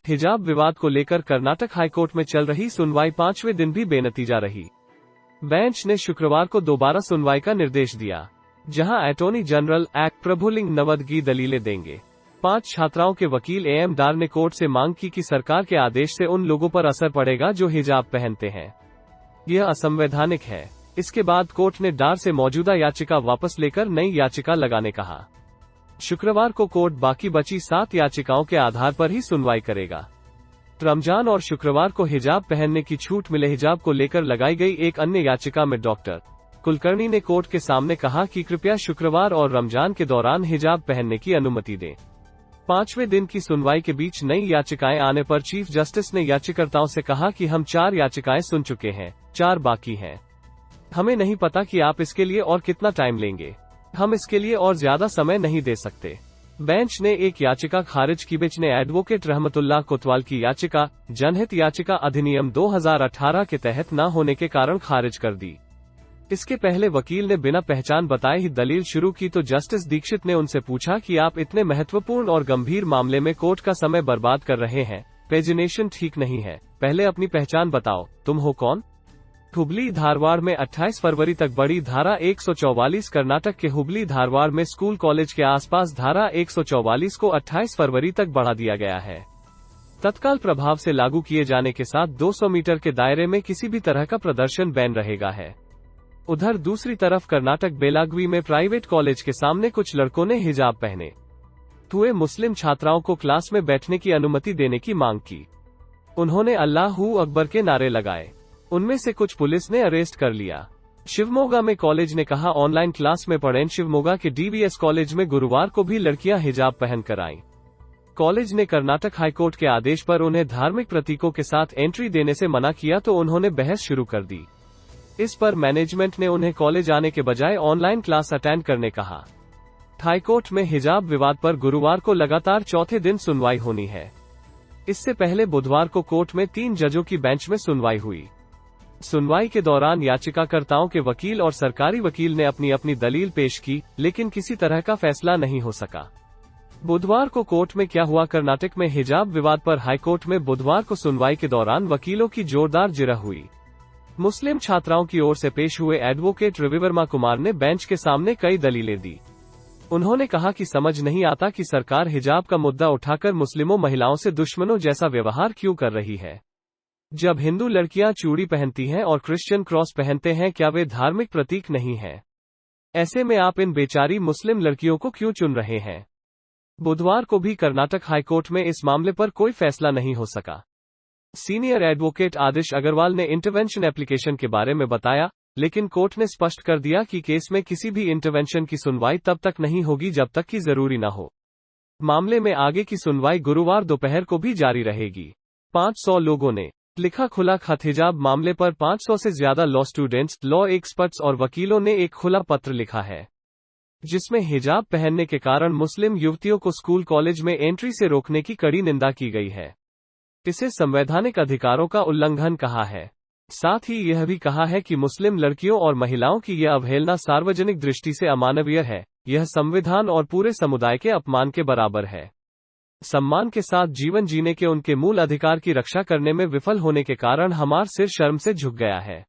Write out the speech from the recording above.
हिजाब विवाद को लेकर कर्नाटक हाईकोर्ट में चल रही सुनवाई 5वें दिन भी बेनतीजा रही। बेंच ने शुक्रवार को दोबारा सुनवाई का निर्देश दिया, जहां attorney general act Prabhuling Navadgi दलीलें देंगे। 5 छात्राओं के वकील एम डार ने कोर्ट से मांग की कि सरकार के आदेश से उन लोगों पर असर पड़ेगा जो हिजाब पहनते हैं। यह असंवैधानिक है। इसके बाद कोर्ट ने डार से मौजूदा याचिका वापस लेकर नई याचिका लगाने कहा। शुक्रवार को कोर्ट बाकी बची 7 याचिकाओं के आधार पर ही सुनवाई करेगा। रमजान और शुक्रवार को हिजाब पहनने की छूट मिले। हिजाब को लेकर लगाई गई एक अन्य याचिका में डॉक्टर कुलकर्णी ने कोर्ट के सामने कहा कि कृपया शुक्रवार और रमजान के दौरान हिजाब पहनने की अनुमति दें। 5वें दिन की सुनवाई के बीच नई याचिकाएं आने पर चीफ जस्टिस ने याचिकाकर्ताओं से कहा कि हम 4 याचिकाएं सुन चुके हैं, 4 बाकी हैं। हमें नहीं पता कि आप इसके लिए और कितना टाइम लेंगे। हम इसके लिए और ज्यादा समय नहीं दे सकते। बेंच ने एक याचिका खारिज की। बेंच ने एडवोकेट रहमतुल्लाह कोतवाल की याचिका जनहित याचिका अधिनियम 2018 के तहत न होने के कारण खारिज कर दी। इसके पहले वकील ने बिना पहचान बताए ही दलील शुरू की तो जस्टिस दीक्षित ने उनसे पूछा कि आप इतने महत्वपूर्ण और गंभीर मामले में कोर्ट का समय बर्बाद कर रहे हैं, पेजिनेशन ठीक नहीं है, पहले अपनी पहचान बताओ, तुम हो कौन? हुबली धारवाड़ में 28 फरवरी तक बड़ी धारा 144। कर्नाटक के हुबली धारवाड़ में स्कूल कॉलेज के आसपास धारा 144 को 28 फरवरी तक बढ़ा दिया गया है। तत्काल प्रभाव से लागू किए जाने के साथ 200 मीटर के दायरे में किसी भी तरह का प्रदर्शन बैन रहेगा है। उधर दूसरी तरफ कर्नाटक बेलागवी में प्राइवेट कॉलेज के सामने कुछ लड़कों ने हिजाब पहने हुए मुस्लिम छात्राओं को क्लास में बैठने की अनुमति देने की मांग की। उन्होंने अल्लाहू अकबर के नारे लगाए। उनमें से कुछ पुलिस ने अरेस्ट कर लिया। शिवमोगा में कॉलेज ने कहा ऑनलाइन क्लास में पढ़ें। शिवमोगा के डीवीएस कॉलेज में गुरुवार को भी लड़कियां हिजाब पहनकर आईं। कॉलेज ने कर्नाटक हाईकोर्ट के आदेश पर उन्हें धार्मिक प्रतीकों के साथ एंट्री देने से मना किया तो उन्होंने बहस शुरू कर दी। इस पर मैनेजमेंट ने उन्हें कॉलेज आने के बजाय ऑनलाइन क्लास अटेंड करने कहा। हाईकोर्ट में हिजाब विवाद पर गुरुवार को लगातार चौथे दिन सुनवाई होनी है। इससे पहले बुधवार को कोर्ट में 3 जजों की बेंच में सुनवाई हुई। सुनवाई के दौरान याचिकाकर्ताओं के वकील और सरकारी वकील ने अपनी अपनी दलील पेश की, लेकिन किसी तरह का फैसला नहीं हो सका। बुधवार को कोर्ट में क्या हुआ? कर्नाटक में हिजाब विवाद पर हाईकोर्ट में बुधवार को सुनवाई के दौरान वकीलों की जोरदार जिरह हुई। मुस्लिम छात्राओं की ओर से पेश हुए एडवोकेट रविवर्मा कुमार ने बेंच के सामने कई दलीलें दी। उन्होंने कहा कि समझ नहीं आता कि सरकार हिजाब का मुद्दा उठाकर मुस्लिमों महिलाओं से दुश्मनों जैसा व्यवहार क्यों कर रही है। जब हिंदू लड़कियां चूड़ी पहनती हैं और क्रिश्चियन क्रॉस पहनते हैं, क्या वे धार्मिक प्रतीक नहीं हैं? ऐसे में आप इन बेचारी मुस्लिम लड़कियों को क्यों चुन रहे हैं? बुधवार को भी कर्नाटक हाईकोर्ट में इस मामले पर कोई फैसला नहीं हो सका। सीनियर एडवोकेट आदिश अग्रवाल ने इंटरवेंशन एप्लीकेशन के बारे में बताया, लेकिन कोर्ट ने स्पष्ट कर दिया कि केस में किसी भी इंटरवेंशन की सुनवाई तब तक नहीं होगी जब तक कि जरूरी न हो। मामले में आगे की सुनवाई गुरुवार दोपहर को भी जारी रहेगी। 500 लोगों ने लिखा खुला खत। हिजाब मामले पर 500 से ज्यादा लॉ स्टूडेंट्स, लॉ एक्सपर्ट्स और वकीलों ने एक खुला पत्र लिखा है, जिसमें हिजाब पहनने के कारण मुस्लिम युवतियों को स्कूल कॉलेज में एंट्री से रोकने की कड़ी निंदा की गई है। इसे संवैधानिक अधिकारों का उल्लंघन कहा है। साथ ही यह भी कहा है कि मुस्लिम लड़कियों और महिलाओं की यह अवहेलना सार्वजनिक दृष्टि से अमानवीय है। यह संविधान और पूरे समुदाय के अपमान के बराबर है। सम्मान के साथ जीवन जीने के उनके मूल अधिकार की रक्षा करने में विफल होने के कारण हमारा सिर शर्म से झुक गया है।